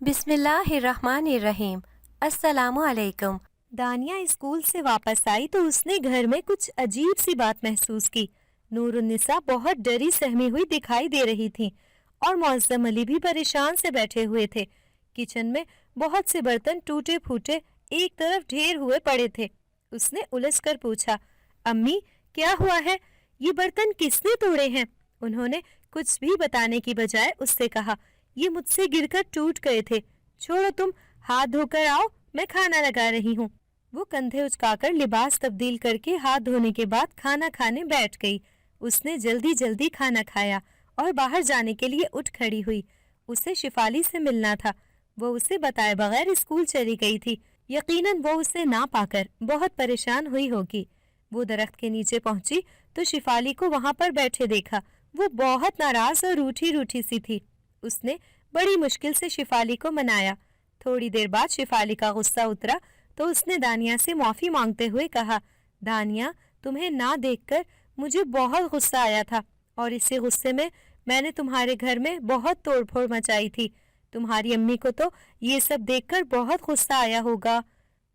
بسم اللہ الرحمن الرحیم۔ السلام علیکم۔ دانیہ اسکول سے واپس آئی تو اس نے گھر میں کچھ عجیب سی بات محسوس کی۔ نور النساء بہت ڈری سہمی ہوئی دکھائی دے رہی تھیں اور معظم علی بھی پریشان سے بیٹھے ہوئے تھے۔ کچن میں بہت سے برتن ٹوٹے پھوٹے ایک طرف ڈھیر ہوئے پڑے تھے۔ اس نے الجھ کر پوچھا، امی کیا ہوا ہے؟ یہ برتن کس نے توڑے ہیں؟ انہوں نے کچھ بھی بتانے کی بجائے اس سے کہا، یہ مجھ سے گر کر ٹوٹ گئے تھے، چھوڑو تم ہاتھ دھو کر آؤ، میں کھانا لگا رہی ہوں۔ وہ کندھے اچکا کر لباس تبدیل کر کے ہاتھ دھونے کے بعد کھانا کھانے بیٹھ گئی۔ اس نے جلدی جلدی کھانا کھایا اور باہر جانے کے لیے اٹھ کھڑی ہوئی۔ اسے شفالی سے ملنا تھا۔ وہ اسے بتائے بغیر اسکول چلی گئی تھی۔ یقیناً وہ اسے نہ پا کر بہت پریشان ہوئی ہوگی۔ وہ درخت کے نیچے پہنچی تو شفالی کو وہاں پر بیٹھے دیکھا۔ وہ بہت ناراض اور روٹھی روٹھی سی تھی۔ اس نے بڑی مشکل سے شفالی کو منایا۔ تھوڑی دیر بعد شفالی کا غصہ اترا تو اس نے دانیہ سے معافی مانگتے ہوئے کہا، دانیہ تمہیں نہ دیکھ کر مجھے بہت غصہ آیا تھا اور اسی غصے میں نے تمہارے گھر میں بہت توڑ پھوڑ مچائی تھی۔ تمہاری امی کو تو یہ سب دیکھ کر بہت غصہ آیا ہوگا۔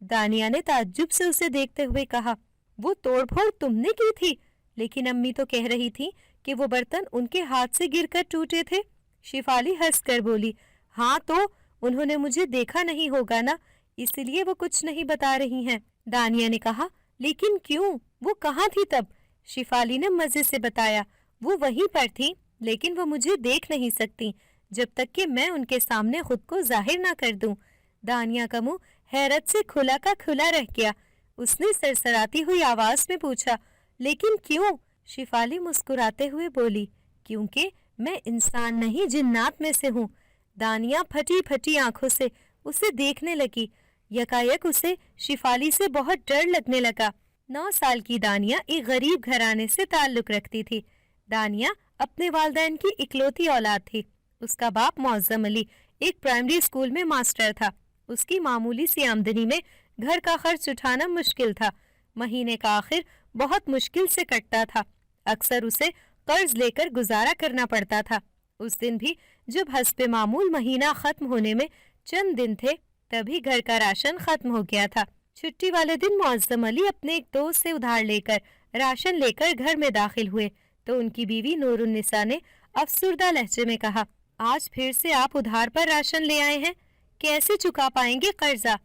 دانیہ نے تعجب سے اسے دیکھتے ہوئے کہا، وہ توڑ پھوڑ تم نے کی تھی؟ لیکن امی تو کہہ رہی تھی کہ وہ برتن ان کے ہاتھ سے گر کر ٹوٹے تھے۔ شفالی ہنس کر بولی، ہاں تو انہوں نے مجھے دیکھا نہیں ہوگا نا، اس لیے وہ کچھ نہیں بتا رہی ہیں۔ دانیہ نے کہا، لیکن کیوں؟ وہ کہاں تھی تب؟ شفالی نے مزے سے بتایا، وہ وہیں پر تھی لیکن وہ مجھے دیکھ نہیں سکتی جب تک کہ میں ان کے سامنے خود کو ظاہر نہ کر دوں۔ دانیہ کا منہ حیرت سے کھلا کا کھلا رہ گیا۔ اس نے سرسراتی ہوئی آواز میں پوچھا، لیکن کیوں؟ شفالی مسکراتے ہوئے بولی، کیونکہ میں انسان نہیں جنات میں سے ہوں۔ دانیہ پھٹی پھٹی آنکھوں سے اسے دیکھنے لگی۔ یکایک اسے شفالی سے بہت ڈر لگنے لگا۔ 9 سال کی دانیہ ایک غریب گھرانے سے تعلق رکھتی تھی۔ دانیہ اپنے والدین کی اکلوتی اولاد تھی۔ اس کا باپ معظم علی ایک پرائمری اسکول میں ماسٹر تھا۔ اس کی معمولی سی آمدنی میں گھر کا خرچ اٹھانا مشکل تھا۔ مہینے کا آخر بہت مشکل سے کٹتا تھا۔ اکثر اسے قرض لے کر گزارا کرنا پڑتا تھا۔ اس دن بھی جب حسب معمول مہینہ ختم ہونے میں چند دن تھے، تبھی گھر کا راشن ختم ہو گیا تھا۔ چھٹی والے دن معظم علی اپنے ایک دوست سے ادھار لے کر راشن لے کر گھر میں داخل ہوئے تو ان کی بیوی نور النساء نے افسردہ لہجے میں کہا، آج پھر سے آپ ادھار پر راشن لے آئے ہیں، کیسے چکا پائیں گے قرضہ؟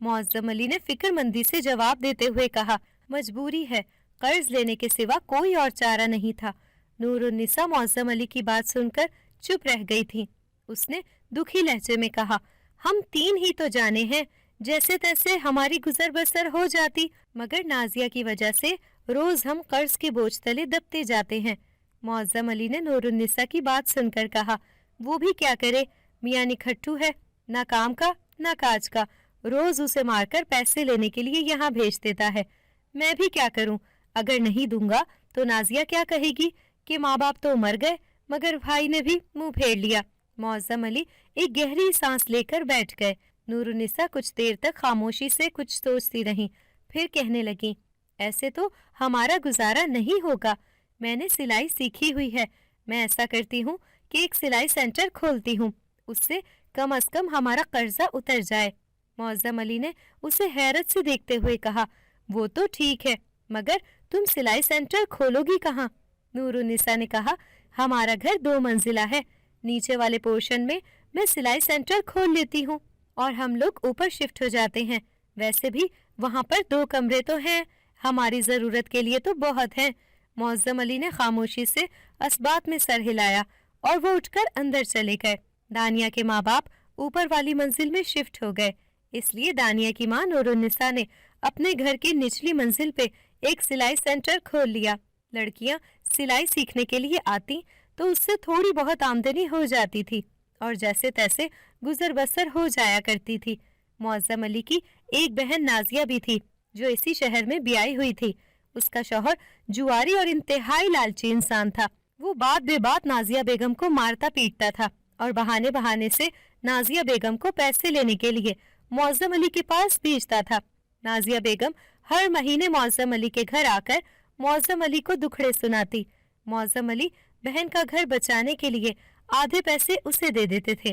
معظم علی نے فکر مندی سے جواب دیتے ہوئے کہا، مجبوری ہے، قرض لینے کے سوا کوئی اور چارہ نہیں تھا۔ نور النساء معظم علی کی بات سن کر چپ رہ گئی تھی۔ اس نے دکھی لہجے میں کہا، ہم 3 ہی تو جانے ہیں، جیسے تیسے ہماری گزر بسر ہو جاتی، مگر نازیہ کی وجہ سے روز ہم قرض کے بوجھ تلے دبتے جاتے ہیں۔ معظم علی نے نور النساء کی بات سن کر کہا، وہ بھی کیا کرے، میاں نکھٹو ہے، نہ کام کا نہ کاج کا، روز اسے مار کر پیسے لینے کے لیے یہاں بھیج دیتا ہے۔ میں بھی کیا کروں؟ اگر نہیں دوں گا تو نازیہ کیا کہے گی کہ ماں باپ تو مر گئے مگر بھائی نے بھی منہ پھیر لیا۔ معظم علی ایک گہری سانس لے کر بیٹھ گئے۔ نور النساء کچھ دیر تک خاموشی سے کچھ سوچتی رہیں، پھر کہنے لگیں، ایسے تو ہمارا گزارا نہیں ہوگا۔ میں نے سلائی سیکھی ہوئی ہے، میں ایسا کرتی ہوں کہ ایک سلائی سینٹر کھولتی ہوں، اس سے کم از کم ہمارا قرضہ اتر جائے۔ معظم علی نے اسے حیرت سے دیکھتے ہوئے کہا، وہ تو ٹھیک ہے، مگر تم سلائی سینٹر کھولو گی کہاں؟ نور النساء نے کہا، ہمارا گھر 2 منزلہ ہے، نیچے والے پورشن میں سلائی سینٹر کھول لیتی ہوں اور ہم لوگ اوپر شفٹ ہو جاتے ہیں۔ ویسے بھی وہاں پر 2 کمرے تو ہیں، ہماری ضرورت کے لیے تو بہت ہیں۔ معظم علی نے خاموشی سے اسبات میں سر ہلایا اور وہ اٹھ کر اندر چلے گئے۔ دانیہ کے ماں باپ اوپر والی منزل میں شفٹ ہو گئے، اس لیے دانیہ کی ماں نور النساء نے اپنے گھر کی نچلی منزل پہ ایک سلائی سینٹر کھول لیا۔ لڑکیاں سلائی سیکھنے کے لیے آتی تو اس سے تھوڑی بہت آمدنی ہو جاتی تھی اور جیسے تیسے گزر بسر ہو جایا کرتی تھی۔ معظم علی کی ایک بہن نازیہ بھی تھی جو اسی شہر میں بیائی ہوئی تھی۔ اس کا شوہر جواری اور انتہائی لالچی انسان تھا۔ وہ بات بے بات نازیہ بیگم کو مارتا پیٹتا تھا اور بہانے بہانے سے نازیہ بیگم کو پیسے لینے کے لیے معظم علی کے پاس بھیجتا تھا۔ نازیہ بیگم ہر مہینے معظم علی کے گھر آ کر معظم علی کو دکھڑے سناتی۔ معظم علی بہن کا گھر بچانے کے لیے آدھے پیسے اسے دے دیتے تھے،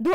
2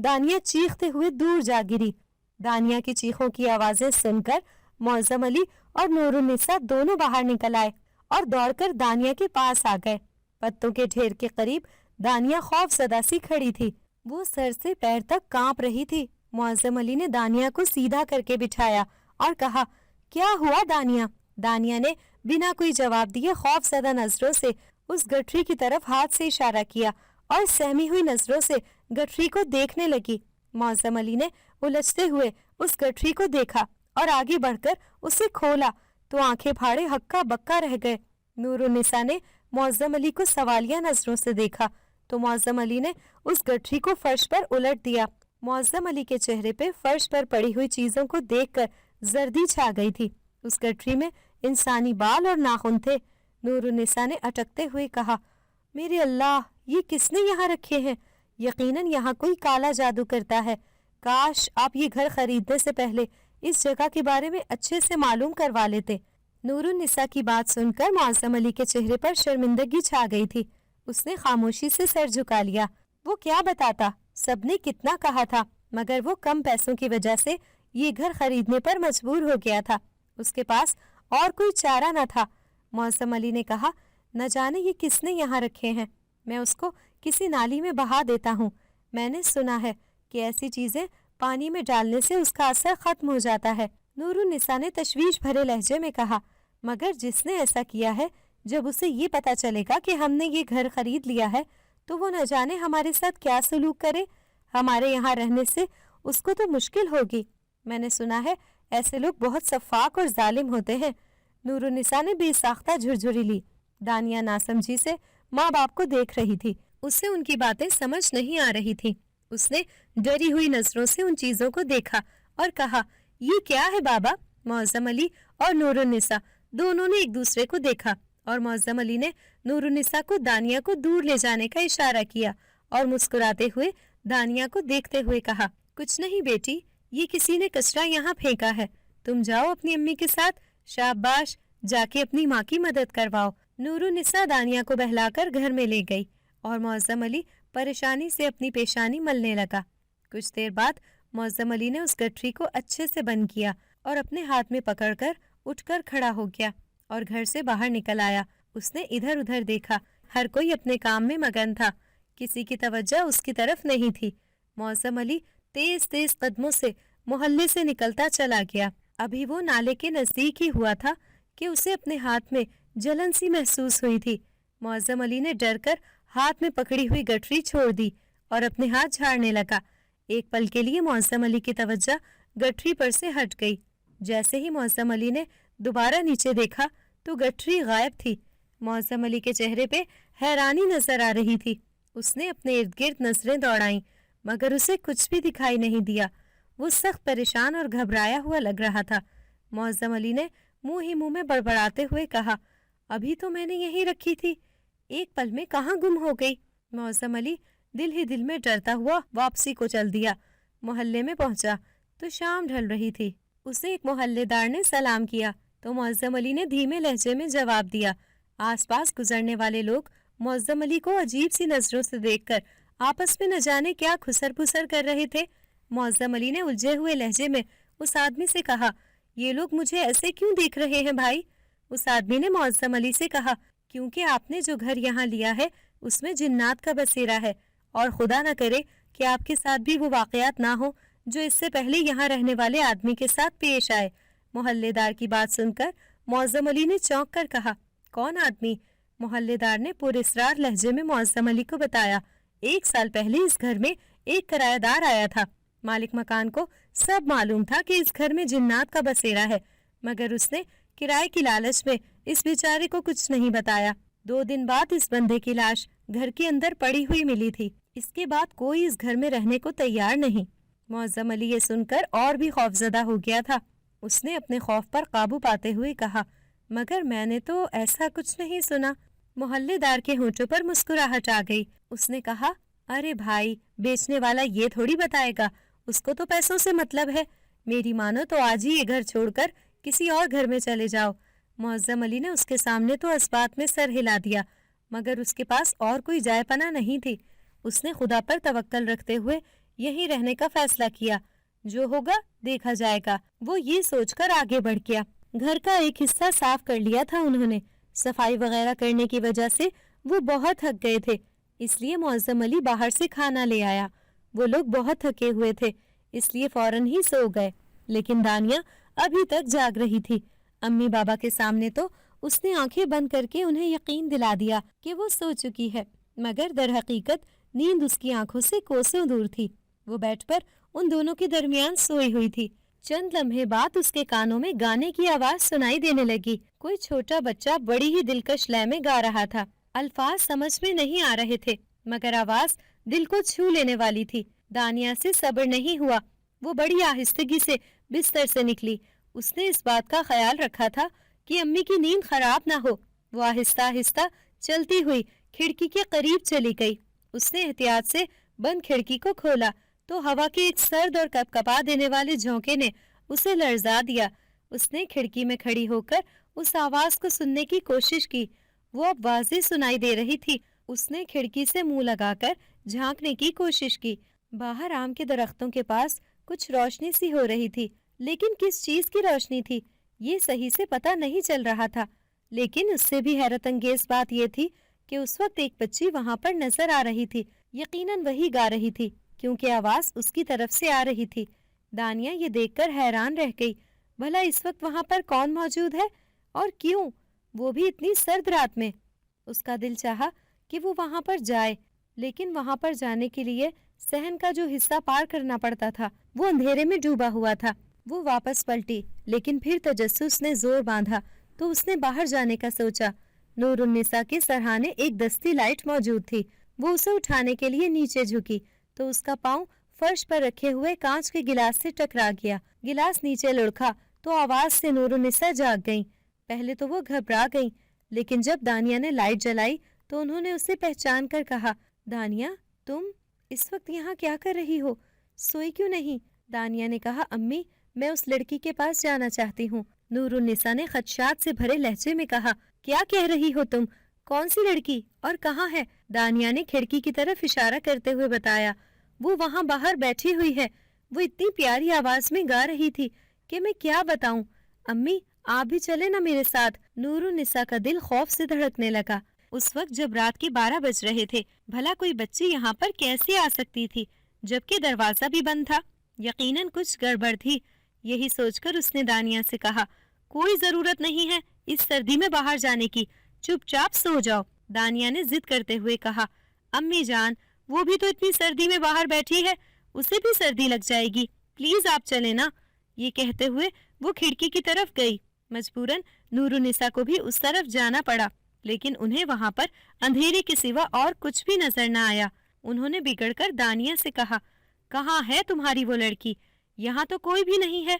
دانیہ چیختے ہوئے دور جا گری۔ دانیہ کی چیخوں کی آوازیں سن کر معظم علی اور نور النساء دونوں باہر نکل آئے اور دوڑ کر دانیہ کے پاس آ گئے۔ پتوں کے ڈھیر کے قریب دانیہ خوف زدہ سی کھڑی تھی، وہ سر سے پیر تک کانپ رہی تھی۔ معظم علی نے دانیہ کو سیدھا کر کے بٹھایا اور کہا، کیا ہوا دانیہ؟ دانیہ نے بنا کوئی جواب دیے خوف زدہ نظروں سے اس گٹھری کی طرف ہاتھ سے اشارہ کیا اور سہمی ہوئی نظروں سے گٹھری کو دیکھنے لگی۔ معظم علی نے الجھتے ہوئے اس گٹھری کو دیکھا اور آگے بڑھ کر اسے کھولا تو آنکھیں پھاڑے ہکا بکا رہ گئے۔ نور النساء نے معظم علی کو سوالیہ نظروں سے دیکھا تو معظم علی نے اس گٹھری کو فرش پر الٹ دیا۔ معظم علی کے چہرے پہ فرش پر پڑی ہوئی چیزوں کو دیکھ کر زردی چھا گئی تھی۔ اس گٹھری میں انسانی بال اور ناخن تھے۔ نور النساء نے اٹکتے ہوئے کہا، میرے اللہ، یہ کس نے یہاں رکھے ہیں؟ یقیناً یہاں کوئی کالا جادو کرتا ہے۔ کاش آپ یہ گھر خریدنے سے پہلے اس جگہ کے بارے میں اچھے سے معلوم کروا لیتے۔ نور النساء کی بات سن کر معظم علی کے چہرے پر شرمندگی چھا گئی تھی۔ اس نے خاموشی سے سر جھکا لیا۔ وہ کیا بتاتا؟ سب نے کتنا کہا تھا، مگر وہ کم پیسوں کی وجہ سے یہ گھر خریدنے پر مجبور ہو گیا تھا۔ اس کے پاس اور کوئی چارہ نہ تھا۔ معظم علی نے کہا، نہ جانے یہ کس نے یہاں رکھے ہیں، میں اس کو کسی نالی میں بہا دیتا ہوں۔ میں نے سنا ہے کہ ایسی چیزیں پانی میں ڈالنے سے اس کا اثر ختم ہو جاتا ہے۔ نور النساء نے تشویش بھرے لہجے میں کہا، مگر جس نے ایسا کیا ہے، جب اسے یہ پتا چلے گا کہ ہم نے یہ گھر خرید لیا ہے تو وہ نہ جانے ہمارے ساتھ کیا سلوک کرے۔ ہمارے یہاں رہنے سے اس کو تو مشکل ہوگی۔ میں نے سنا ہے ایسے لوگ بہت سفاک اور ظالم ہوتے ہیں۔ نور النساء نے بے ساختہ جھرجھری لی۔ دانیہ ناسمجھی سے ماں باپ کو دیکھ رہی تھی، اسے ان کی باتیں سمجھ نہیں آ رہی تھی۔ اس نے ڈری ہوئی نظروں سے ان چیزوں کو دیکھا اور کہا، یہ کیا ہے بابا؟ معظم علی اور نور النساء دونوں نے ایک دوسرے کو دیکھا اور معظم علی نے نور النساء کو دانیہ کو دور لے جانے کا اشارہ کیا اور مسکراتے ہوئے دانیہ کو دیکھتے ہوئے کہا، کچھ نہیں بیٹی، یہ کسی نے کچرا یہاں پھینکا ہے، تم جاؤ اپنی امی کے ساتھ، شاباش، جا کے اپنی ماں کی مدد کرواؤ۔ نور النساء دانیہ کو بہلا کر گھر میں لے گئی اور معظم علی پریشانی سے اپنی پیشانی ملنے لگا۔ کچھ دیر بعد معظم علی نے اس گٹھری کو اچھے سے بند کیا اور اپنے ہاتھ میں پکڑ کر اٹھ کر کھڑا ہو گیا اور گھر سے باہر نکل آیا۔ اس نے ادھر ادھر دیکھا، ہر کوئی اپنے کام میں مگن تھا، کسی کی توجہ اس کی طرف نہیں تھی۔ معظم علی تیز تیز قدموں سے محلے سے نکلتا چلا گیا۔ ابھی وہ نالے کے نزدیک ہی ہوا تھا کہ اسے اپنے ہاتھ میں جلن سی محسوس ہوئی تھی۔ معظم علی نے ڈر کر ہاتھ میں پکڑی ہوئی گٹھری چھوڑ دی اور اپنے ہاتھ جھاڑنے لگا۔ ایک پل کے لیے معظم علی کی توجہ گٹھری پر سے ہٹ گئی۔ جیسے ہی معظم علی نے دوبارہ نیچے دیکھا تو گٹھری غائب تھی۔ معظم علی کے چہرے پہ حیرانی نظر آ رہی تھی۔ اس نے اپنے ارد گرد نظریں دوڑائیں مگر اسے کچھ بھی دکھائی نہیں دیا۔ وہ سخت پریشان اور گھبرایا ہوا لگ رہا تھا۔ معظم علی نے منہ ہی منہ میں بڑبڑاتے ہوئے کہا، ابھی تو میں نے یہیں رکھی تھی، ایک پل میں کہاں گم ہو گئی؟ معظم علی دل ہی دل میں ڈرتا ہوا واپسی کو چل دیا۔ محلے میں پہنچا تو شام ڈھل رہی تھی۔ اسے ایک محلے دار نے سلام کیا تو معظم علی نے دھیمے لہجے میں جواب دیا۔ آس پاس گزرنے والے لوگ معظم علی کو عجیب سی نظروں سے دیکھ کر آپس میں نہ جانے کیا کھسر پھسر کر رہے تھے۔ معظم علی نے الجھے ہوئے لہجے میں اس آدمی سے کہا، یہ لوگ مجھے ایسے کیوں دیکھ رہے ہیں بھائی؟ اس آدمی نے معظم علی سے کہا، کیونکہ آپ نے جو گھر یہاں لیا ہے اس میں جنات کا بسیرا ہے، اور خدا نہ کرے کہ آپ کے ساتھ بھی وہ واقعات نہ ہو جو اس سے پہلے یہاں رہنے والے آدمی کے ساتھ پیش آئے۔ محلے دار کی بات سن کر معظم علی نے چونک کر کہا، کون آدمی؟ محلے دار نے پراسرار لہجے میں معظم علی کو بتایا، 1 سال پہلے اس گھر میں ایک کرایہ دار آیا تھا۔ مالک مکان کو سب معلوم تھا کہ اس گھر میں جنات کا بسیرا ہے، مگر اس نے کرائے کی لالچ میں اس بیچارے کو کچھ نہیں بتایا۔ 2 دن بعد اس بندے کی لاش گھر کے اندر پڑی ہوئی ملی تھی۔ اس کے بعد کوئی اس گھر میں رہنے کو تیار نہیں۔ معظم علی یہ سن کر اور بھی خوفزدہ ہو گیا تھا۔ اس نے اپنے خوف پر قابو پاتے ہوئے کہا، مگر میں نے تو ایسا کچھ نہیں سنا۔ محلے دار کے ہونٹوں پر مسکراہٹ آ گئی۔ اس نے کہا، ارے بھائی، بیچنے والا یہ تھوڑی بتائے گا، اس کو تو پیسوں سے مطلب ہے۔ میری مانو تو آج ہی یہ گھر چھوڑ کر کسی اور گھر میں چلے جاؤ۔ معظم علی نے اس کے سامنے تو اس بات میں سر ہلا دیا، مگر اس کے پاس اور کوئی جائے پناہ نہیں تھی۔ اس نے خدا پر توکل رکھتے ہوئے یہیں رہنے کا فیصلہ کیا، جو ہوگا دیکھا جائے گا۔ وہ یہ سوچ کر آگے بڑھ گیا۔ گھر کا ایک حصہ صاف کر لیا تھا انہوں نے۔ صفائی وغیرہ کرنے کی وجہ سے وہ بہت تھک گئے تھے، اس لیے معظم علی باہر سے کھانا لے آیا۔ وہ لوگ بہت تھکے ہوئے تھے، اس لیے فوراً ہی سو گئے، لیکن دانیہ ابھی تک جاگ رہی تھی۔ امی بابا کے سامنے تو اس نے آنکھیں بند کر کے انہیں یقین دلا دیا کہ وہ سو چکی ہے، مگر در حقیقت نیند اس کی آنکھوں سے کوسوں دور تھی۔ وہ بیٹھ پر ان دونوں کے درمیان سوئی ہوئی تھی۔ چند لمحے بعد اس کے کانوں میں گانے کی آواز سنائی دینے لگی۔ کوئی چھوٹا بچہ بڑی ہی دلکش لے میں گا رہا تھا۔ الفاظ سمجھ میں نہیں آ رہے تھے، مگر آواز دل کو چھو لینے والی تھی۔ دانیہ سے صبر نہیں ہوا، وہ بڑی آہستگی سے بستر سے نکلی۔ اس نے اس بات کا خیال رکھا تھا کہ امی کی نیند خراب نہ ہو۔ وہ آہستہ آہستہ چلتی ہوئی کھڑکی کے قریب چلی گئی۔ اس نے احتیاط سے بند کھڑکی کو کھولا تو ہوا کے ایک سرد اور کپکپا دینے والے جھونکے نے اسے لرزا دیا۔ اس نے کھڑکی میں کھڑی ہو کر اس آواز کو سننے کی کوشش کی۔ وہ اب واضح سنائی دے رہی تھی۔ اس نے کھڑکی سے منہ لگا کر جھانکنے کی کوشش کی۔ باہر آم کے درختوں کے پاس کچھ روشنی سی ہو رہی تھی، لیکن کس چیز کی روشنی تھی یہ صحیح سے پتہ نہیں چل رہا تھا۔ لیکن اس سے بھی حیرت انگیز بات یہ تھی کہ اس وقت ایک بچی وہاں پر نظر آ رہی تھی۔ یقیناً وہی گا رہی تھی، کیونکہ آواز اس کی طرف سے آ رہی تھی۔ دانیہ یہ دیکھ کر حیران رہ گئی، بھلا اس وقت وہاں پر کون موجود ہے اور کیوں، وہ بھی اتنی سرد رات میں۔ اس کا دل چاہا کہ وہ وہاں پر جائے، لیکن وہاں پر جانے کے لیے صحن کا جو حصہ پار کرنا پڑتا تھا وہ اندھیرے میں ڈوبا ہوا تھا۔ وہ واپس پلٹی، لیکن پھر تجسس نے زور باندھا تو اس نے باہر جانے کا سوچا۔ نور النساء کے سرہانے ایک دستی لائٹ موجود تھی۔ وہ اسے اٹھانے کے لیے نیچے جھکی تو اس کا پاؤں فرش پر رکھے ہوئے کانچ کے گلاس سے ٹکرا گیا۔ گلاس نیچے لڑکھا تو آواز سے نور النساء جاگ گئیں۔ پہلے تو وہ گھبرا گئیں، لیکن جب دانیہ نے لائٹ جلائی تو انہوں نے اسے پہچان کر کہا، دانیہ تم اس وقت یہاں کیا کر رہی ہو؟ سوئی کیوں نہیں؟ دانیہ نے کہا، امی میں اس لڑکی کے پاس جانا چاہتی ہوں۔ نور النساء نے خدشات سے بھرے لہجے میں کہا، کیا کہہ رہی ہو تم؟ کون سی لڑکی اور کہاں ہے؟ دانیہ نے کھڑکی کی طرف اشارہ کرتے ہوئے بتایا، وہ وہاں باہر بیٹھی ہوئی ہے۔ وہ اتنی پیاری آواز میں گا رہی تھی کہ میں کیا بتاؤں۔ امی آپ بھی چلے نا میرے ساتھ۔ نور النساء کا دل خوف سے دھڑکنے لگا۔ اس وقت جب رات کے 12 بج رہے تھے، بھلا کوئی بچی یہاں پر کیسے آ سکتی تھی جبکہ دروازہ بھی بند تھا؟ یقیناً کچھ گڑبڑ تھی۔ یہی سوچ کر اس نے دانیہ سے کہا، کوئی ضرورت نہیں ہے اس سردی میں باہر جانے کی، چپ چاپ سو جاؤ۔ دانیہ نے ضد کرتے ہوئے کہا، امی جان وہ بھی تو اتنی سردی میں باہر بیٹھی ہے، اسے بھی سردی لگ جائے گی، پلیز آپ چلیں نا۔ یہ کہتے ہوئے وہ کھڑکی کی طرف گئی۔ مجبوراً نور النساء کو بھی اس طرف جانا پڑا، لیکن انہیں وہاں پر اندھیرے کے سوا اور کچھ بھی نظر نہ آیا۔ انہوں نے بگڑ کر دانیہ سے کہا، کہاں ہے تمہاری وہ لڑکی؟ یہاں تو کوئی بھی نہیں ہے۔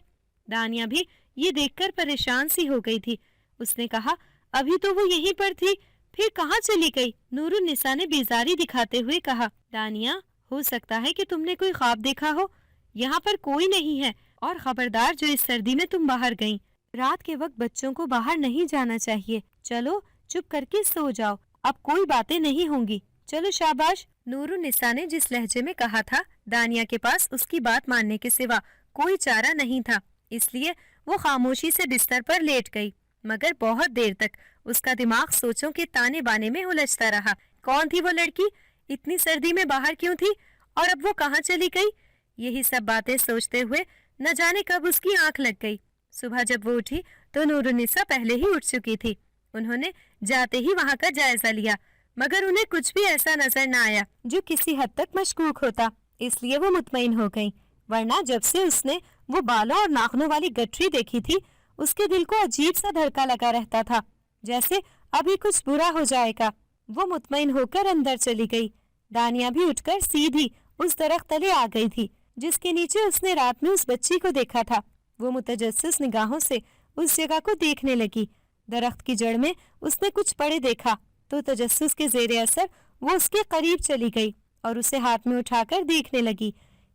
دانیہ بھی یہ دیکھ کر پریشان سی ہو گئی تھی۔ اس نے کہا، ابھی تو وہ یہیں پر تھی، پھر کہاں چلی گئی؟ نور النساء نے بیزاری دکھاتے ہوئے کہا، دانیہ ہو سکتا ہے کہ تم نے کوئی خواب دیکھا ہو، یہاں پر کوئی نہیں ہے، اور خبردار جو اس سردی میں تم باہر گئیں۔ رات کے وقت بچوں کو باہر نہیں جانا چاہیے، چلو چپ کر کے سو جاؤ، اب کوئی باتیں نہیں ہوں گی، چلو شاباش۔ نور النساء نے جس لہجے میں کہا تھا، دانیہ کے پاس اس کی بات ماننے کے سوا کوئی چارہ نہیں تھا، اس لیے وہ خاموشی سے بستر پر لیٹ گئی، مگر بہت دیر تک اس کا دماغ سوچوں کے تانے بانے میں الجھتا رہا۔ کون تھی وہ لڑکی؟ اتنی سردی میں باہر کیوں تھی؟ اور اب وہ کہاں چلی گئی؟ یہی سب باتیں سوچتے ہوئے نہ جانے کب اس کی آنکھ لگ گئی۔ صبح جب وہ اٹھی تو نور النساء پہلے ہی اٹھ چکی تھی۔ انہوں نے جاتے ہی وہاں کا جائزہ لیا، مگر انہیں کچھ بھی ایسا نظر نہ آیا جو کسی حد تک مشکوک ہوتا، اس لیے وہ مطمئن ہو گئیں، ورنہ جب سے اس نے وہ بالوں اور ناخنوں والی گٹھری دیکھی تھی، اس کے دل کو عجیب سا دھڑکا لگا رہتا تھا، جیسے ابھی کچھ برا ہو جائے گا۔ وہ مطمئن ہو کر اندر چلی گئی۔ دانیہ بھی اٹھ کر سیدھی اس درخت تلے آ گئی تھی جس کے نیچے اس نے رات میں اس بچی کو دیکھا تھا۔ وہ متجسس نگاہوں سے اس جگہ کو دیکھنے لگی۔ درخت کی جڑ میں اس نے کچھ پڑے دیکھا تو تجسس کے زیر اثر وہ اس کے قریب چلی گئی اور اسے ہاتھ میں اٹھا کر دیکھنے لگی۔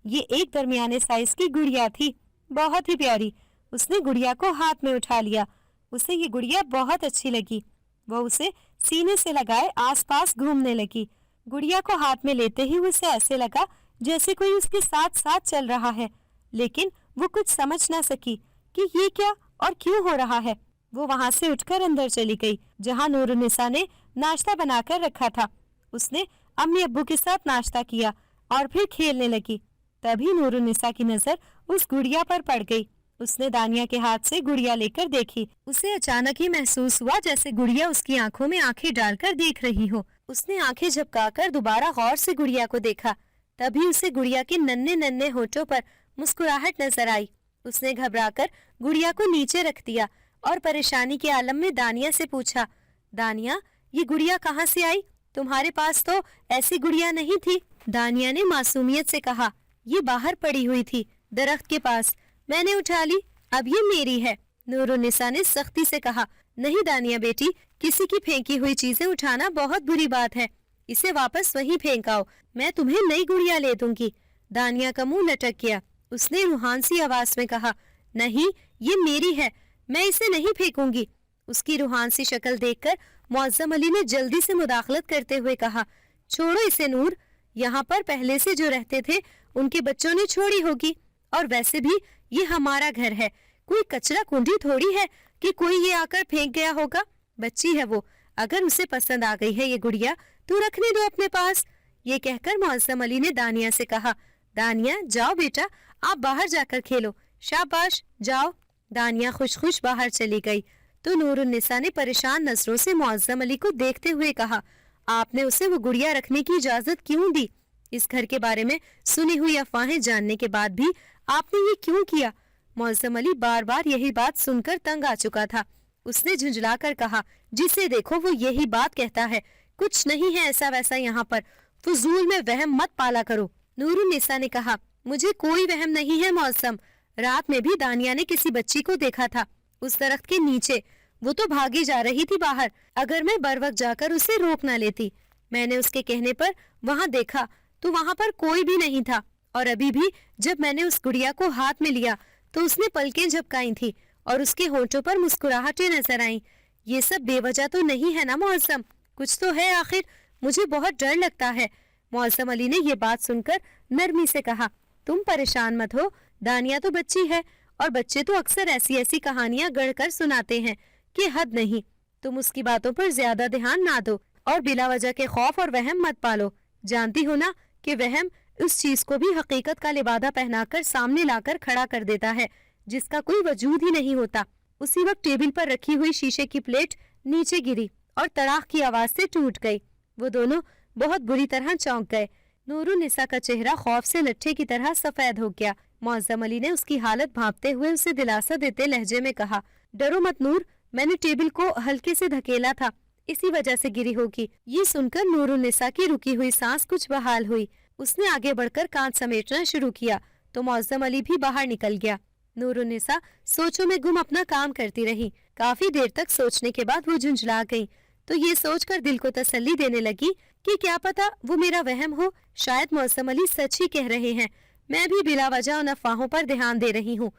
یہ ایک درمیانے سائز کی گڑیا تھی، بہت ہی پیاری۔ اس نے گڑیا کو ہاتھ میں اٹھا لیا۔ اسے یہ گڑیا بہت اچھی لگی۔ وہ اسے سینے سے لگائے آس پاس گھومنے لگی۔ گڑیا کو ہاتھ میں لیتے ہی اسے ایسے لگا جیسے کوئی اس کے ساتھ ساتھ چل رہا ہے، لیکن وہ کچھ سمجھ نہ سکی کہ یہ کیا اور کیوں ہو رہا ہے۔ وہ وہاں سے اٹھ کر اندر چلی گئی جہاں نور النساء نے ناشتہ بنا کر رکھا تھا۔ اس نے امی ابو کے ساتھ ناشتہ کیا اور پھر کھیلنے لگی۔ تبھی نور النساء کی نظر اس گڑیا پر پڑ گئی۔ اس نے دانیہ کے ہاتھ سے گڑیا لے کر دیکھی۔ اسے اچانک ہی محسوس ہوا جیسے گڑیا اس کی آنکھوں میں آنکھیں ڈال کر دیکھ رہی ہو۔ اس نے آنکھیں جھپکا کر دوبارہ غور سے گڑیا کو دیکھا۔ تبھی اسے گڑیا کے ننھے ننھے ہونٹوں پر مسکراہٹ نظر آئی۔ اس نے گھبرا کر گڑیا کو نیچے رکھ دیا اور پریشانی کے عالم میں دانیہ سے پوچھا، دانیہ یہ گڑیا کہاں سے آئی؟ تمہارے پاس تو ایسی گڑیا نہیں تھی۔ دانیہ نے معصومیت سے کہا، یہ باہر پڑی ہوئی تھی درخت کے پاس، میں نے اٹھا لی، اب یہ میری ہے۔ نور النساء نے سختی سے کہا، نہیں دانیہ بیٹی، کسی کی پھینکی ہوئی چیزیں اٹھانا بہت بری بات ہے، اسے واپس وہیں پھینکاؤ، میں تمہیں نئی گڑیا لے دوں گی۔ دانیہ کا منہ لٹک گیا۔ اس نے روحان سی آواز میں کہا، نہیں یہ میری ہے، میں اسے نہیں پھینکوں گی۔ اس کی روحان سی شکل دیکھ کر معظم علی نے جلدی سے مداخلت کرتے ہوئے کہا، چھوڑو اسے نور، یہاں پر پہلے سے جو رہتے تھے ان کے بچوں نے چھوڑی ہوگی، اور ویسے بھی یہ ہمارا گھر ہے، کوئی کچرا کنڈی تھوڑی ہے کہ کوئی یہ آ کر پھینک گیا ہوگا، بچی ہے وہ، اگر اسے پسند آ گئی ہے یہ گڑیا تو رکھنے دو اپنے پاس۔ یہ کہہ کر معظم علی نے دانیہ سے کہا، دانیہ جاؤ بیٹا، آپ باہر جا کر کھیلو، شاباش جاؤ۔ دانیہ خوش خوش باہر چلی گئی تو نور النساء نے پریشان نظروں سے معظم علی کو دیکھتے ہوئے کہا، آپ نے اسے وہ گڑیا رکھنے کی اجازت کیوں دی؟ اس گھر کے بارے میں سنی ہوئی افواہیں جاننے کے بعد بھی آپ نے یہ کیوں کیا؟ معظم علی بار بار یہی بات سن کر تنگ آ چکا تھا۔ اس نے جھنجھلا کر کہا، جسے دیکھو وہ یہی بات کہتا ہے، کچھ نہیں ہے ایسا ویسا یہاں پر، فضول میں وہم مت پالا کرو۔ نور النساء نے کہا، مجھے کوئی وہم نہیں ہے معظم، رات میں بھی دانیہ نے کسی بچی کو دیکھا تھا اس درخت کے نیچے، وہ تو بھاگی جا رہی تھی باہر، اگر میں بر وقت جا کر اسے روک نہ لیتی۔ میں نے اس کے کہنے پر وہاں دیکھا تو وہاں پر کوئی بھی نہیں تھا، اور ابھی بھی جب میں نے اس گڑیا کو ہاتھ میں لیا تو اس نے پلکیں جھپکائی تھی اور اس کے ہونٹوں پر مسکراہٹیں نظر آئیں۔ یہ سب بے وجہ تو نہیں ہے نا معظم، کچھ تو ہے آخر، مجھے بہت ڈر لگتا ہے۔ معظم علی نے یہ بات سن کر نرمی سے کہا، تم پریشان مت ہو، دانیہ تو بچی ہے، اور بچے تو اکثر ایسی ایسی کہانیاں گڑھ کر سناتے ہیں کہ حد نہیں، تم اس کی باتوں پر زیادہ دھیان نہ دو اور بلا وجہ کے خوف اور وہم مت پالو۔ جانتی ہو نا کہ وہم اس چیز کو بھی حقیقت کا لبادہ پہنا کر سامنے لا کر کھڑا کر دیتا ہے جس کا کوئی وجود ہی نہیں ہوتا۔ اسی وقت ٹیبل پر رکھی ہوئی شیشے کی پلیٹ نیچے گری اور تڑاخ کی آواز سے ٹوٹ گئی۔ وہ دونوں بہت بری طرح چونک گئے۔ نور النساء کا چہرہ خوف سے لٹھے کی طرح سفید ہو گیا۔ معظم علی نے اس کی حالت بھانپتے ہوئے اسے دلاسا دیتے لہجے میں کہا، ڈرو مت نور، میں نے ٹیبل کو ہلکے سے دھکیلا تھا، اسی وجہ سے گری ہوگی۔ یہ سن کر نور النساء کی رکی ہوئی سانس کچھ بحال ہوئی۔ اس نے آگے بڑھ کر کانچ سمیٹنا شروع کیا تو معظم علی بھی باہر نکل گیا۔ نور النساء سوچوں میں گم اپنا کام کرتی رہی۔ کافی دیر تک سوچنے کے بعد وہ جھنجھلا گئی تو یہ سوچ کر دل کو تسلی دینے لگی کہ کیا پتا وہ میرا وہم ہو، شاید معظم علی سچ ہی کہہ رہے ہیں، میں بھی بلا وجہ ان افواہوں پر دھیان دے رہی ہوں،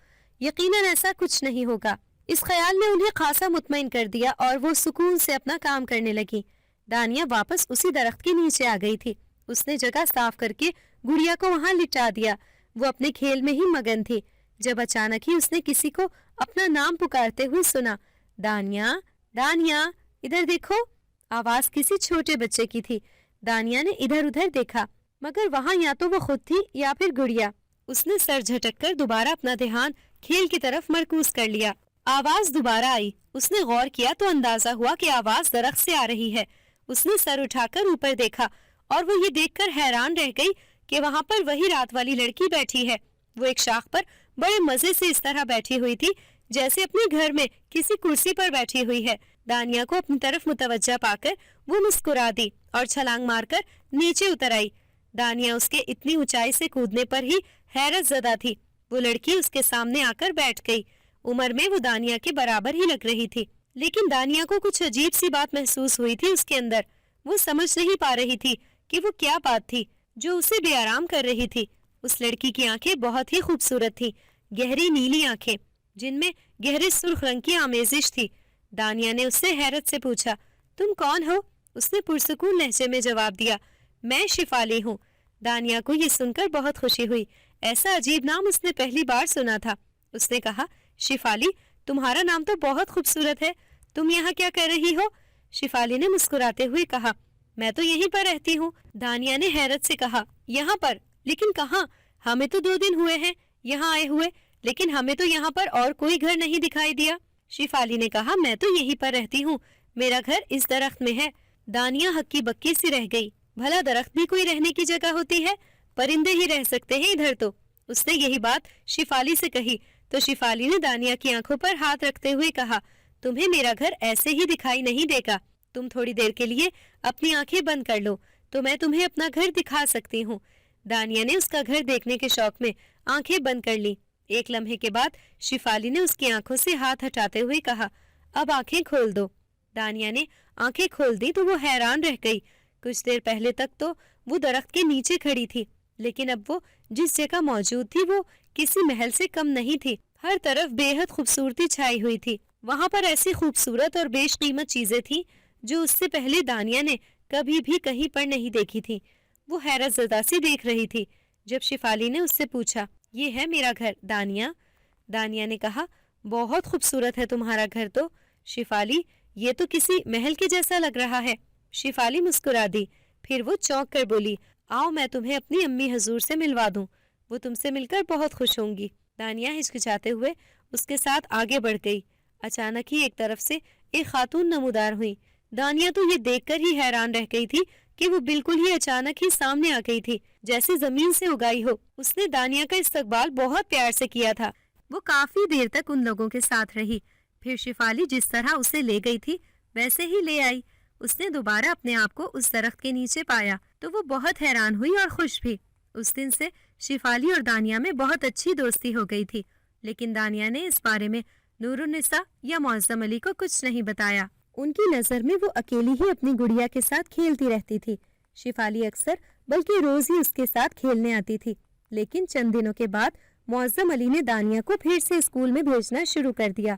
یقیناً ایسا کچھ نہیں ہوگا۔ اس خیال نے انہیں خاصا مطمئن کر دیا اور وہ سکون سے اپنا کام کرنے لگی۔ دانیہ واپس اسی درخت کے نیچے آ گئی تھی۔ اس نے جگہ صاف کر کے گڑیا کو وہاں لٹا دیا۔ وہ اپنے کھیل میں ہی مگن تھی جب اچانک ہی اس نے کسی کو اپنا نام پکارتے ہوئے سنا، دانیہ، دانیہ، ادھر دیکھو۔ آواز کسی چھوٹے بچے کی تھی۔ دانیہ نے ادھر ادھر دیکھا مگر وہاں یا تو وہ خود تھی یا پھر گڑیا۔ اس نے سر جھٹک کر دوبارہ اپنا دھیان کھیل کی طرف مرکوز کر لیا۔ آواز دوبارہ آئی۔ اس نے غور کیا تو اندازہ ہوا کہ آواز درخت سے آ رہی ہے۔ اس نے سر اٹھا کر اوپر دیکھا اور وہ یہ دیکھ کر حیران رہ گئی کہ وہاں پر وہی رات والی لڑکی بیٹھی ہے۔ وہ ایک شاخ پر بڑے مزے سے اس طرح بیٹھی ہوئی تھی جیسے اپنے گھر میں کسی کرسی پر بیٹھی ہوئی ہے۔ دانیہ کو اپنی طرف متوجہ پا کر وہ مسکرا دی اور چھلانگ مار کر نیچے اتر آئی۔ دانیہ اس کے اتنی اونچائی سے کودنے پر ہی حیرت زدہ تھی۔ وہ لڑکی اس کے سامنے آ کر بیٹھ گئی۔ عمر میں وہ دانیہ کے برابر ہی لگ رہی تھی، لیکن دانیہ کو کچھ عجیب سی بات محسوس ہوئی تھی اس کے اندر۔ وہ سمجھ نہیں پا رہی تھی کہ وہ کیا بات تھی جو اسے بے آرام کر رہی تھی۔ اس لڑکی کی آنکھیں بہت ہی خوبصورت تھی، گہری نیلی آنکھیں جن میں گہرے سرخ رنگ کی آمیزش تھی۔ دانیہ نے اس سے حیرت سے پوچھا، تم کون ہو؟ اس نے پرسکون لہجے میں جواب دیا، میں شفالی ہوں۔ دانیہ کو یہ سن کر بہت خوشی ہوئی. ایسا عجیب نام اس نے پہلی بار سنا تھا. اس نے کہا شفالی تمہارا نام تو بہت خوبصورت ہے, تم یہاں کیا کر رہی ہو؟ شفالی نے مسکراتے ہوئے کہا میں تو یہیں پر رہتی ہوں. دانیہ نے حیرت سے کہا یہاں پر؟ لیکن کہاں؟ ہمیں تو 2 دن ہوئے ہیں یہاں آئے ہوئے, لیکن ہمیں تو یہاں پر اور کوئی گھر نہیں دکھائی دیا. شفالی نے کہا میں تو یہیں پر رہتی ہوں, میرا گھر اس درخت میں ہے. دانیہ ہکی بکی سی رہ گئی. بھلا درخت بھی کوئی رہنے کی جگہ ہوتی ہے؟ پرندے ہی رہ سکتے ہیں ادھر تو. اس نے یہی بات شفالی سے کہی تو شفالی نے دانیہ کی آنکھوں پر ہاتھ رکھتے ہوئے کہا تمہیں میرا گھر ایسے ہی دکھائی نہیں دے گا, تم تھوڑی دیر کے لیے اپنی آنکھیں بند کر لو تو میں تمہیں اپنا گھر دکھا سکتی ہوں. دانیہ نے اس کا گھر دیکھنے کے شوق میں آنکھیں بند کر لی. ایک لمحے کے بعد شفالی نے اس کی آنکھوں سے ہاتھ ہٹاتے ہوئے کہا اب آنکھیں کھول دو. دانیہ نے آنکھیں کھول دی تو وہ حیران رہ گئی. کچھ دیر پہلے تک تو وہ درخت کے نیچے کھڑی تھی, لیکن اب وہ جس جگہ موجود تھی وہ کسی محل سے کم نہیں تھی. ہر طرف بے حد خوبصورتی چھائی ہوئی تھی. وہاں پر ایسی خوبصورت اور بیش قیمت چیزیں تھیں جو اس سے پہلے دانیہ نے کبھی بھی کہیں پر نہیں دیکھی تھی. وہ حیرت زدہ سی دیکھ رہی تھی. جب شفالی نے اس سے پوچھا یہ ہے میرا گھر دانیہ؟ دانیہ نے کہا بہت خوبصورت ہے تمہارا گھر تو. شفالی یہ تو کسی محل کے جیسا لگ رہا ہے. شفالی مسکرا دی. پھر وہ چونک کر بولی آؤ میں تمہیں اپنی امی حضور سے ملوا دوں, وہ تم سے مل کر بہت خوش ہوں گی. دانیہ ہچکچاتے ہوئے اس کے ساتھ آگے بڑھ گئی. اچانک ہی ایک طرف سے ایک خاتون نمودار ہوئی. دانیہ تو یہ دیکھ کر ہی حیران رہ گئی تھی کہ وہ بالکل ہی اچانک ہی سامنے آ گئی تھی جیسے زمین سے اگائی ہو. اس نے دانیہ کا استقبال بہت پیار سے کیا تھا. وہ کافی دیر تک ان لوگوں کے ساتھ رہی. پھر شفالی جس طرح اسے لے گئی تھی ویسے ہی لے آئی. اس نے دوبارہ اپنے آپ کو اس درخت کے نیچے پایا تو وہ بہت حیران ہوئی اور خوش بھی. اس دن سے شفالی اور دانیہ میں بہت اچھی دوستی ہو گئی تھی. لیکن دانیہ نے اس بارے میں نور النساء یا معظم علی کو کچھ نہیں بتایا. ان کی نظر میں وہ اکیلی ہی اپنی گڑیا کے ساتھ کھیلتی رہتی تھی. شفالی اکثر بلکہ روز ہی اس کے ساتھ کھیلنے آتی تھی. لیکن چند دنوں کے بعد معظم علی نے دانیہ کو پھر سے اسکول میں بھیجنا شروع کر دیا.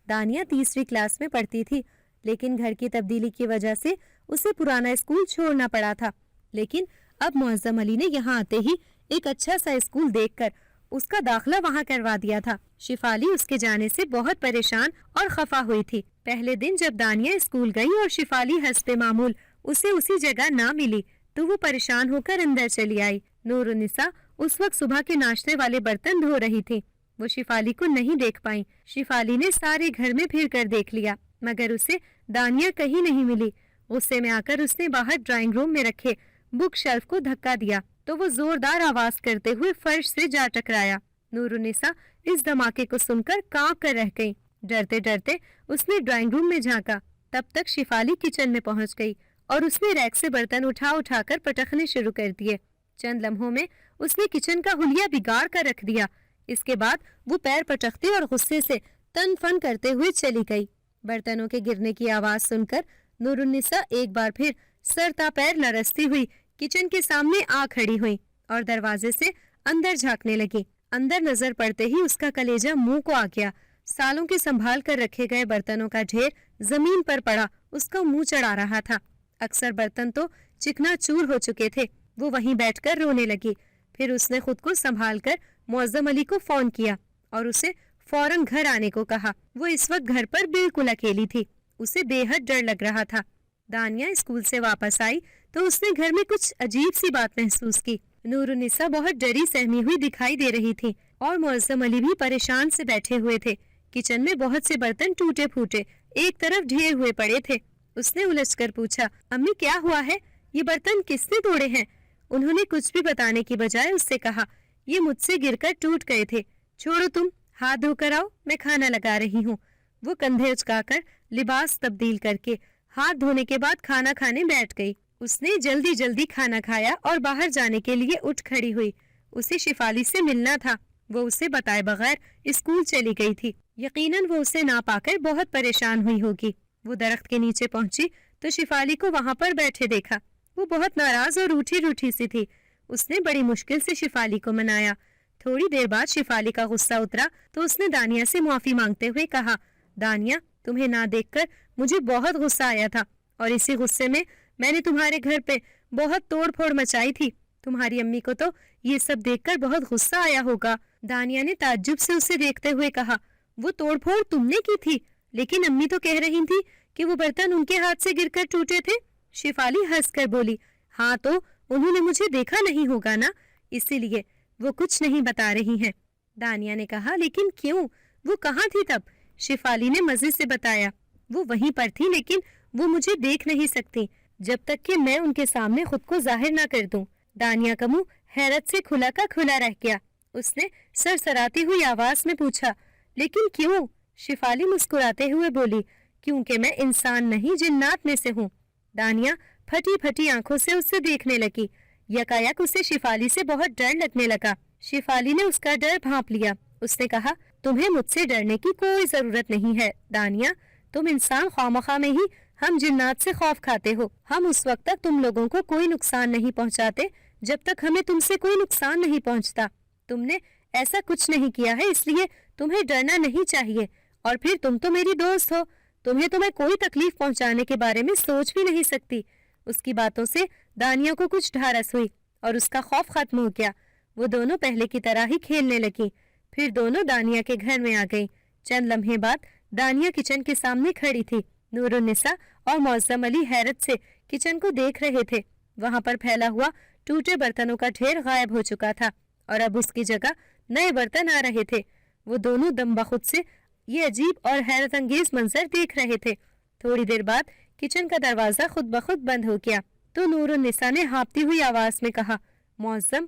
دانیہ 3ری کلاس میں پڑھتی تھی, لیکن گھر کی تبدیلی کی وجہ سے اسے پرانا اسکول چھوڑنا پڑا تھا. لیکن اب معظم علی نے یہاں آتے ہی ایک اچھا سا اسکول دیکھ کر اس کا داخلہ وہاں کروا دیا تھا. شفالی اس کے جانے سے بہت پریشان اور خفا ہوئی تھی. پہلے دن جب دانیہ اسکول گئی اور شفالی حسب معمول اسے اسی جگہ نہ ملی تو وہ پریشان ہو کر اندر چلی آئی. نور النساء اس وقت صبح کے ناشتے والے برتن دھو رہی تھی. وہ شفالی کو نہیں دیکھ پائیں. شفالی نے سارے گھر میں پھر کر دیکھ لیا مگر اسے دانیہ کہیں نہیں ملی. غصے میں آ کر اس نے باہر ڈرائنگ روم میں رکھے بک شیلف کو دھکا دیا تو وہ زوردار آواز کرتے ہوئے فرش سے جا ٹکرایا. نور النساء اس دھماکے کو سن کر کانپ کر رہ گئی. ڈرتے ڈرتے اس نے ڈرائنگ روم میں جھانکا. تب تک شفالی کچن میں پہنچ گئی اور اس نے ریک سے برتن اٹھا اٹھا کر پٹخنے شروع کر دیے. چند لمحوں میں اس نے کچن کا حلیہ بگاڑ کر رکھ دیا. اس کے بعد وہ پیر پٹختے اور غصے سے تن فن کرتے ہوئے چلی گئی. برتنوں کے گرنے کی آواز سن کر نور النساء ایک بار پھر سر تا پیر لرزتی ہوئی کچن کے سامنے آ کھڑی ہوئی اور دروازے سے اندر جھانکنے لگی. اندر نظر پڑتے ہی اس کا کلیجہ منہ کو آ گیا. سالوں کے سنبھال کر رکھے گئے برتنوں کا ڈھیر زمین پر پڑا اس کا منہ چڑھا رہا تھا. اکثر برتن تو چکنا چور ہو چکے تھے. وہ وہیں بیٹھ کر رونے لگی. پھر اس نے خود کو سنبھال کر معظم علی کو فون کیا اور اسے فوراً گھر آنے کو کہا. وہ اس وقت گھر پر بالکل اکیلی تھی. اسے بے حد ڈر لگ رہا تھا. دانیہ اسکول سے واپس آئی تو اس نے گھر میں کچھ عجیب سی بات محسوس کی. نور النساء بہت ڈری سہمی ہوئی دکھائی دے رہی تھی اور معظم علی بھی پریشان سے بیٹھے ہوئے تھے. کچن میں بہت سے برتن ٹوٹے پھوٹے ایک طرف ڈھیر ہوئے پڑے تھے. اس نے الجھ کر پوچھا امی کیا ہوا ہے؟ یہ برتن کس نے توڑے ہیں؟ انہوں نے کچھ بھی بتانے کی بجائے اس سے کہا یہ مجھ سے گر کر ٹوٹ گئے تھے. چھوڑو تم ہاتھ دھو کر آؤ میں کھانا لگا رہی ہوں. وہ کندھے اچکا کر لباس تبدیل کر کے ہاتھ دھونے کے بعد کھانا کھانے بیٹھ گئی. اس نے جلدی جلدی کھانا کھایا اور باہر جانے کے لیے اٹھ کھڑی ہوئی. اسے شفالی سے ملنا تھا. وہ اسے بتائے بغیر اسکول چلی گئی تھی. یقیناً وہ اسے نہ پا کر بہت پریشان ہوئی ہوگی. وہ درخت کے نیچے پہنچی تو شفالی کو وہاں پر بیٹھے دیکھا. وہ بہت ناراض اور روٹھی روٹھی سی تھی. اس نے بڑی مشکل سے شفالی کو منایا. تھوڑی دیر بعد شفالی کا غصہ اترا تو اس نے دانیہ سے معافی مانگتے ہوئے کہا دانیہ تمہیں نہ دیکھ کر مجھے بہت غصہ آیا تھا اور اسی غصے میں نے تمہارے گھر پہ بہت توڑ پھوڑ مچائی تھی. تمہاری امی کو تو یہ سب دیکھ کر بہت غصہ آیا ہوگا۔ دانیہ نے تعجب سے اسے دیکھتے ہوئے کہا، وہ توڑ پھوڑ تم نے کی تھی؟ لیکن امی تو کہہ رہی تھی کہ وہ برتن ان کے ہاتھ سے گر کر ٹوٹے تھے۔ شیفالی ہنس کر بولی، ہاں تو انہوں نے مجھے دیکھا نہیں ہوگا نا، اسی لیے وہ کچھ نہیں بتا رہی ہیں۔ دانیہ نے کہا، لیکن کیوں؟ وہ کہاں تھی تب؟ شیفالی نے مزے سے بتایا، وہ وہیں پر تھی لیکن وہ مجھے دیکھ نہیں سکتی جب تک کہ میں ان کے سامنے خود کو ظاہر نہ کر دوں۔ دانیہ کا منہ حیرت سے کھلا کا کھلا رہ گیا۔ اس نے سرسراتی ہوئی آواز میں پوچھا، لیکن کیوں؟ شیفالی مسکراتے ہوئے بولی، کیونکہ میں انسان نہیں جنات میں سے ہوں۔ دانیہ پھٹی پھٹی آنکھوں سے اسے دیکھنے لگی۔ یکایک اسے شیفالی سے بہت ڈر لگنے لگا۔ شیفالی نے اس کا ڈر بھانپ لیا۔ اس نے کہا، تمہیں مجھ سے ڈرنے کی کوئی ضرورت نہیں ہے دانیہ، تم انسان خوامخواہ میں ہی ہم جنات سے خوف کھاتے ہو۔ ہم اس وقت تک تم لوگوں کو کوئی نقصان نہیں پہنچاتے جب تک ہمیں تم سے کوئی نقصان نہیں پہنچتا۔ تم نے ایسا کچھ نہیں کیا ہے، اس لیے تمہیں ڈرنا نہیں چاہیے، اور پھر تم تو میری دوست ہو، تمہیں تو میں کوئی تکلیف پہنچانے کے بارے میں سوچ بھی نہیں سکتی۔ اس کی باتوں سے دانیہ کو کچھ ڈھارس ہوئی اور اس کا خوف ختم ہو گیا۔ وہ دونوں پہلے کی طرح ہی کھیلنے لگی۔ پھر دونوں دانیہ کے گھر میں آ گئی۔ چند لمحے بعد دانیہ کچن کے سامنے کھڑی تھی۔ نور النساء اور معظم علی حیرت سے کچن کو دیکھ رہے تھے۔ وہاں پر پھیلا ہوا ٹوٹے برتنوں کا ڈھیر غائب ہو چکا تھا اور اب اس کی جگہ نئے برتن آ رہے تھے۔ وہ دونوں دم بخود سے یہ عجیب اور حیرت انگیز منظر دیکھ رہے تھے۔ تھوڑی دیر بعد کچن کا دروازہ خود بخود بند ہو گیا تو نور النساء نے ہانپتی ہوئی آواز میں کہا، معظم،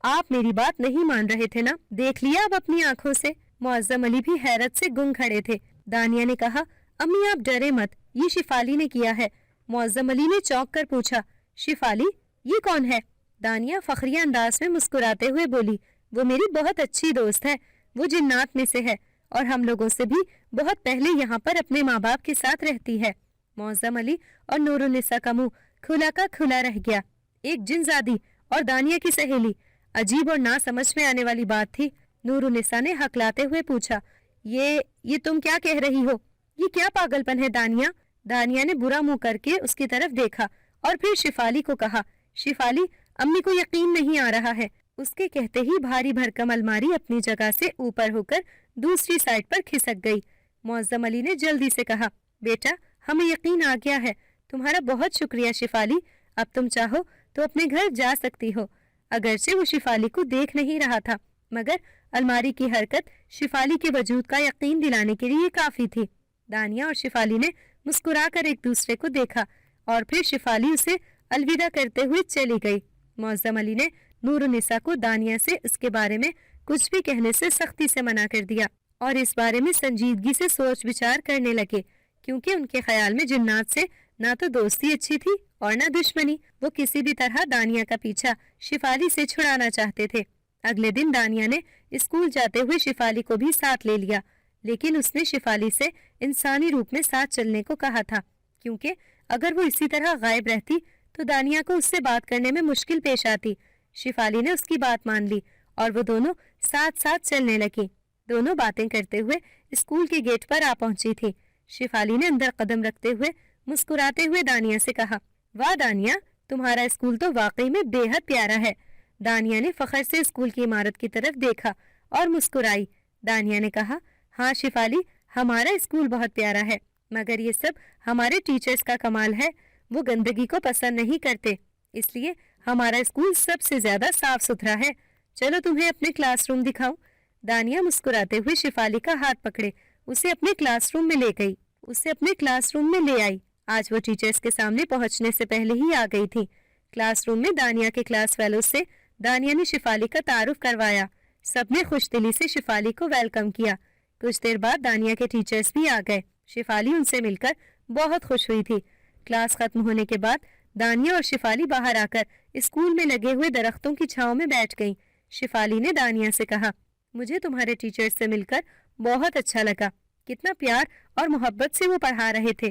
آپ میری بات نہیں مان رہے تھے نا؟ دیکھ لیا اب اپنی آنکھوں سے؟ معظم علی بھی حیرت سے گنگ کھڑے تھے۔ دانیہ نے کہا، امی آپ ڈرے مت، یہ شیفالی نے کیا ہے۔ معظم علی نے چونک کر پوچھا، شیفالی یہ کون ہے؟ دانیہ فخریہ انداز میں مسکراتے ہوئے بولی، وہ میری بہت اچھی دوست ہے، وہ جنات میں سے ہے اور ہم لوگوں سے بھی بہت پہلے یہاں پر اپنے ماں باپ کے ساتھ رہتی ہے۔ معظم علی اور نور النساء کا منہ کھلا کا کھلا رہ گیا۔ ایک جن زادی اور دانیہ کی سہیلی، عجیب اور نہ سمجھ میں آنے والی بات تھی۔ نور النساء نے ہکلاتے ہوئے پوچھا، یہ تم کیا کہہ رہی ہو؟ یہ کیا پاگل پن ہے دانیہ؟ دانیہ نے برا منہ کر کے اس کی طرف دیکھا اور پھر شیفالی کو کہا، شیفالی امی کو یقین نہیں آ رہا ہے۔ اس کے کہتے ہی بھاری بھرکم الماری اپنی جگہ سے اوپر ہو کر دوسری سائڈ پر کھسک گئی۔ معظم علی نے جلدی سے کہا، بیٹا ہمیں یقین آ گیا ہے، تمہارا بہت شکریہ شیفالی، اب تم چاہو تو اپنے گھر جا سکتی ہو۔ اگرچہ وہ شیفالی کو دیکھ نہیں رہا تھا مگر الماری کی حرکت شیفالی کے وجود کا یقین دلانے کے لیے کافی تھی۔ دانیہ اور شیفالی نے مسکرا کر ایک دوسرے کو دیکھا اور پھر شیفالی اسے الوداع کرتے ہوئے چلی گئی۔ معظم علی نے نور النساء کو دانیہ سے اس کے بارے میں کچھ بھی کہنے سے سختی سے منع کر دیا اور اس بارے میں سنجیدگی سے سوچ بچار کرنے لگے، کیونکہ ان کے خیال میں جنات سے نہ تو دوستی اچھی تھی اور نہ دشمنی۔ وہ کسی بھی طرح دانیہ کا پیچھا شیفالی سے چھڑانا چاہتے تھے۔ اگلے دن دانیہ نے اسکول جاتے ہوئے شیفالی کو بھی ساتھ لے لیا، لیکن اس نے شیفالی سے انسانی روپ میں ساتھ چلنے کو کہا تھا، کیونکہ اگر وہ اسی طرح غائب رہتی تو دانیہ کو اس سے بات کرنے میں مشکل پیش آتی۔ شیفالی نے اس کی بات مان لی اور وہ دونوں ساتھ ساتھ چلنے لگی۔ دونوں باتیں کرتے ہوئے اسکول کے گیٹ پر آ پہنچی تھی۔ شیفالی نے اندر قدم رکھتے ہوئے مسکراتے ہوئے دانیہ سے کہا، واہ دانیہ، تمہارا اسکول تو واقعی میں بے حد پیارا ہے۔ دانیہ نے فخر سے اسکول کی عمارت کی طرف دیکھا اور مسکرائی۔ دانیہ نے کہا، ہاں شیفالی، ہمارا اسکول بہت پیارا ہے، مگر یہ سب ہمارے ٹیچرز کا کمال ہے، وہ گندگی کو پسند نہیں کرتے، اس لیے ہمارا اسکول سب سے زیادہ صاف ستھرا ہے۔ چلو تمہیں اپنے کلاس روم دکھاؤں۔ دانیہ مسکراتے ہوئے شیفالی کا ہاتھ پکڑے اسے اپنے کلاس روم میں لے آئی۔ آج وہ ٹیچرز کے سامنے پہنچنے سے پہلے ہی آ گئی تھی۔ کلاس روم میں دانیہ کے کلاس فیلوز سے دانیہ نے شیفالی کا تعارف کروایا۔ سب نے خوش دلی سے شیفالی کو ویلکم کیا۔ کچھ دیر بعد دانیہ کے ٹیچرز بھی آ گئے۔ شیفالی ان سے مل کر بہت خوش ہوئی تھی۔ کلاس ختم ہونے کے بعد دانیہ اور شیفالی باہر آ کر اسکول میں لگے ہوئے درختوں کی چھاؤں میں بیٹھ گئیں۔ شیفالی نے دانیہ سے کہا، مجھے تمہارے ٹیچر سے مل کر بہت اچھا لگا، کتنا پیار اور محبت سے وہ پڑھا رہے تھے۔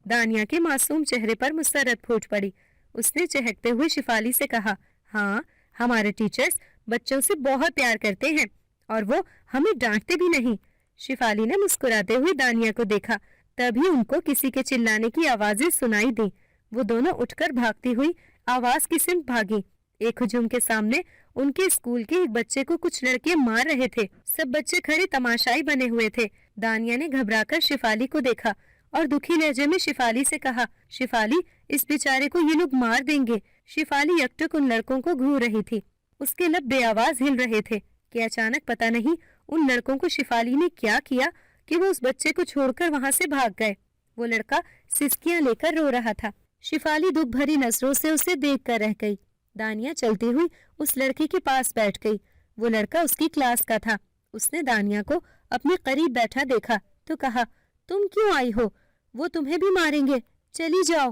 دانیہ کے معصوم چہرے پر مسرت پھوٹ پڑی۔ اس نے چہکتے ہوئے شیفالی سے کہا، ہاں ہمارے ٹیچرز بچوں سے بہت پیار کرتے ہیں اور وہ ہمیں ڈانٹتے بھی نہیں۔ شیفالی نے مسکراتے ہوئے دانیہ کو دیکھا، تبھی ان کو کسی کے چلانے کی آوازیں سنائی دیں۔ وہ دونوں اٹھ کر بھاگتی ہوئی آواز کی سمت بھاگی۔ ایک ہجوم کے سامنے ان کے اسکول کے ایک بچے کو کچھ لڑکے مار رہے تھے۔ سب بچے کھڑے تماشائی بنے ہوئے تھے۔ دانیہ نے گھبرا کر شفالی کو دیکھا اور دکھی لہجے میں شفالی سے کہا، شفالی اس بیچارے کو یہ لوگ مار دیں گے۔ شفالی یکٹک ان لڑکوں کو گھور رہی تھی۔ اس کے لب بے آواز ہل رہے تھے کہ اچانک پتہ نہیں ان لڑکوں کو شفالی نے کیا کیا کہ وہ اس بچے کو چھوڑ کر وہاں سے بھاگ گئے۔ وہ لڑکا سسکیاں لے کر رو رہا تھا۔ شفالی دکھ بھری نظروں سے اسے دیکھ کر رہ گئی۔ دانیہ چلتی ہوئی اس لڑکے کے پاس بیٹھ گئی۔ وہ لڑکا اس کی کلاس کا تھا۔ اس نے دانیہ کو اپنے قریب بیٹھا دیکھا تو کہا، تم کیوں آئی ہو؟ وہ تمہیں بھی ماریں گے، چلی جاؤ۔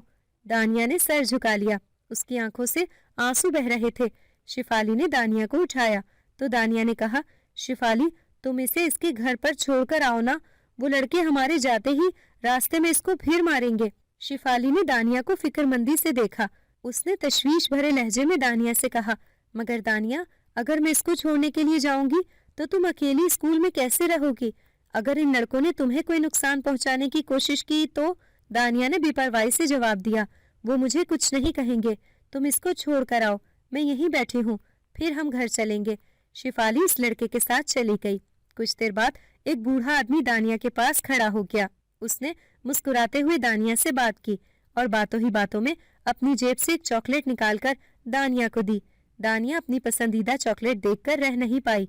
دانیہ نے سر جھکا لیا۔ اس کی آنکھوں سے آنسو بہہ رہے تھے۔ شفالی نے دانیہ کو اٹھایا تو دانیہ نے کہا، شفالی تم اسے اس کے گھر پر چھوڑ کر آؤ نا، وہ لڑکے ہمارے جاتے ہی راستے میں اس کو پھر ماریں گے۔ شفالی نے دانیہ کو فکر مندی سے دیکھا۔ اس نے تشویش بھرے لہجے میں دانیہ سے کہا، مگر دانیہ اگر میں اس کو چھوڑنے کے لیے جاؤں گی تو تم اکیلی اسکول میں کیسے رہو گی؟ اگر ان لڑکوں نے تمہیں کوئی نقصان پہنچانے کی کوشش کی تو؟ دانیہ نے بے پرواہی سے جواب دیا، وہ مجھے کچھ نہیں کہیں گے، تم اس کو چھوڑ کر آؤ، میں یہیں بیٹھی ہوں، پھر ہم گھر چلیں گے۔ شفالی اس لڑکے کے ساتھ چلی گئی۔ کچھ دیر بعد ایک بوڑھا آدمی دانیہ کے پاس کھڑا ہو گیا۔ اس نے مسکراتے ہوئے دانیہ سے بات کی اور باتوں ہی باتوں میں اپنی جیب سے ایک چاکلیٹ نکال کر دانیہ کو دی۔ دانیہ اپنی پسندیدہ چاکلیٹ دیکھ کر رہ نہیں پائی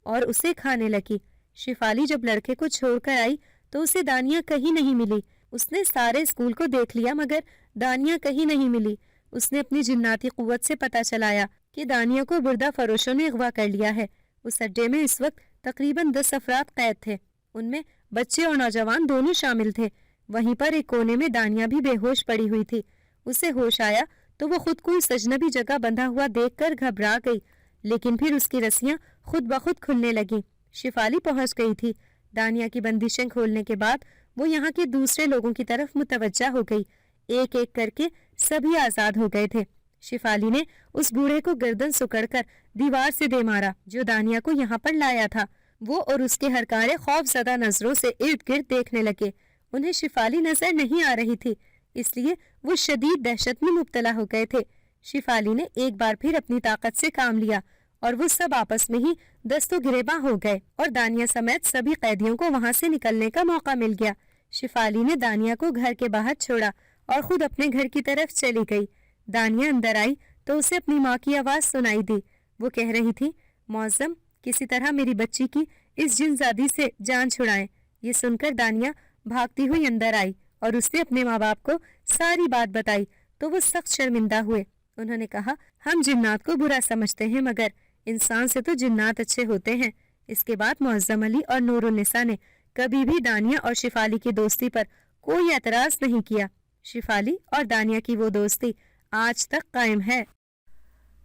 اور اسے کھانے لگی۔ شفالی جب لڑکے کو چھوڑ کر آئی تو اسے دانیہ کہیں نہیں ملی۔ اس نے سارے اسکول کو دیکھ لیا مگر دانیہ کہیں نہیں ملی۔ اس نے اپنی جناتی قوت سے پتہ چلایا کہ دانیہ کو بردہ فروشوں نے اغوا کر لیا ہے۔ اس اڈے میں اس وقت تقریباً 10 افراد قید تھے۔ ان میں بچے اور نوجوان دونوں شامل تھے۔ وہیں پر ایک کونے میں دانیہ بھی بے ہوش پڑی ہوئی تھی۔ اسے ہوش آیا تو وہ خود کو اس اجنبی جگہ بندھا ہوا دیکھ کر گھبرا گئی، لیکن پھر اس کی رسیاں خود بخود کھلنے لگیں۔ شفالی پہنچ گئی تھی۔ دانیہ کی بندشیں کھولنے کے بعد وہ یہاں کے دوسرے لوگوں کی طرف متوجہ ہو گئی۔ ایک ایک کر کے سبھی آزاد ہو گئے تھے۔ شفالی نے اس بوڑھے کو گردن سکڑ کر دیوار سے دے مارا جو دانیہ کو یہاں پر لایا تھا۔ وہ اور اس کے ہرکارے خوف زدہ نظروں سے ارد گرد دیکھنے لگے۔ انہیں شفالی نظر نہیں آ رہی تھی، اس لیے وہ شدید دہشت میں مبتلا ہو گئے تھے۔ شفالی نے ایک بار پھر اپنی طاقت سے کام لیا اور وہ سب آپس میں ہی دست و گریباں ہو گئے اور دانیہ سمیت سبھی قیدیوں کو وہاں سے نکلنے کا موقع مل گیا۔ شفالی نے دانیہ کو گھر کے باہر چھوڑا اور خود اپنے گھر کی طرف چلی گئی۔ دانیہ اندر آئی تو اسے اپنی ماں کی آواز سنائی دی۔ وہ کہہ رہی تھی، معظم کسی طرح میری بچی کی اس جن زادی سے جان چھڑائیں۔ یہ سن کر دانیہ بھاگتی ہوئی اندر آئی اور اس نے اپنے ماں باپ کو ساری بات بتائی تو وہ سخت شرمندہ ہوئے۔ انہوں نے کہا، ہم جنات کو برا سمجھتے ہیں مگر انسان سے تو جنات اچھے ہوتے ہیں۔ اس کے بعد معظم علی اور نور النساء نے کبھی بھی دانیہ اور شفالی کی دوستی پر کوئی اعتراض نہیں کیا۔ شفالی اور دانیہ کی وہ دوستی آج تک قائم ہے۔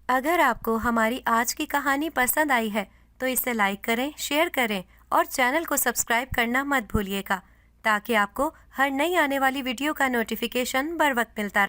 اگر آپ کو ہماری آج کی کہانی پسند آئی ہے تو اسے لائک کریں، شیئر کریں اور چینل کو سبسکرائب کرنا مت بھولیے گا تاکہ آپ کو ہر نئی آنے والی ویڈیو کا نوٹیفیکیشن بر وقت ملتا رہے۔